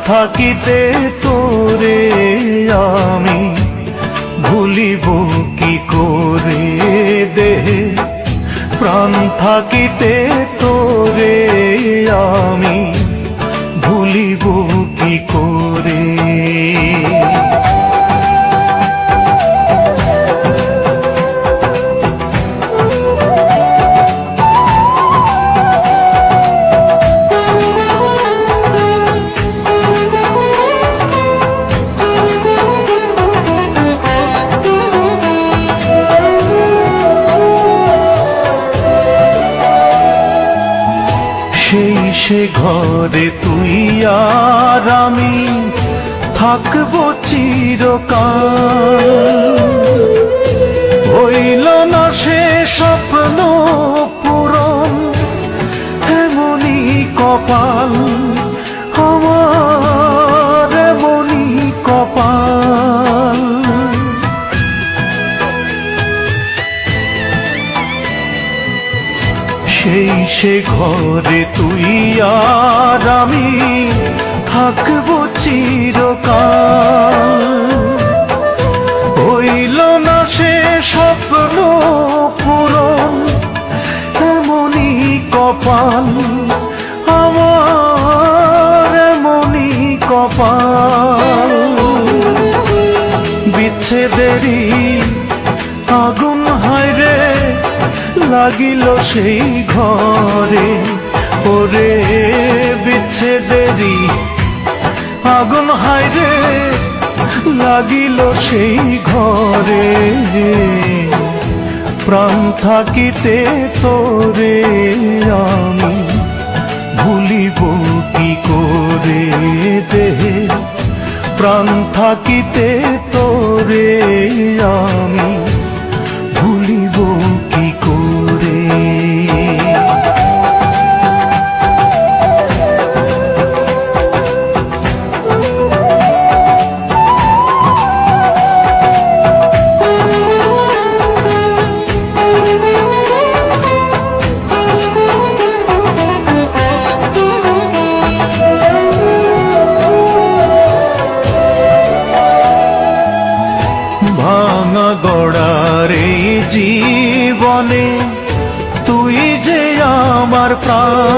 থাকিতে তোরে আমি ভুলিব কি করে দেহে, প্রাণ থাকিতে তোরে আমি ভুলিব কি করে। সেই সে ঘরে তুই আর আমি থাকবো চিরকাল, হইল না সে স্বপ্ন পূরণ, এমনই কপাল আমার, এমনই কপাল। সেই সে ঘরে তুই আর আমি থাকবো চিরকাল, হইল না সে স্বপ্ন পূরণ, এমনই কপাল আমার, এমনই কপাল। বিচ্ছেদেরই আগুন হায়রে লাগিল সেই ঘরে, ওরে বিচ্ছেদেরই আগুন হায়রে লাগিল সেই ঘরে, প্রাণ থাকিতে তোরে আমি ভুলিব কি করে দেহে, প্রাণ থাকিতে তোরে আমি ভুলিব কি করে। ভাঙা গড়ার এই জীবনে তুই যে আমার প্রাণ,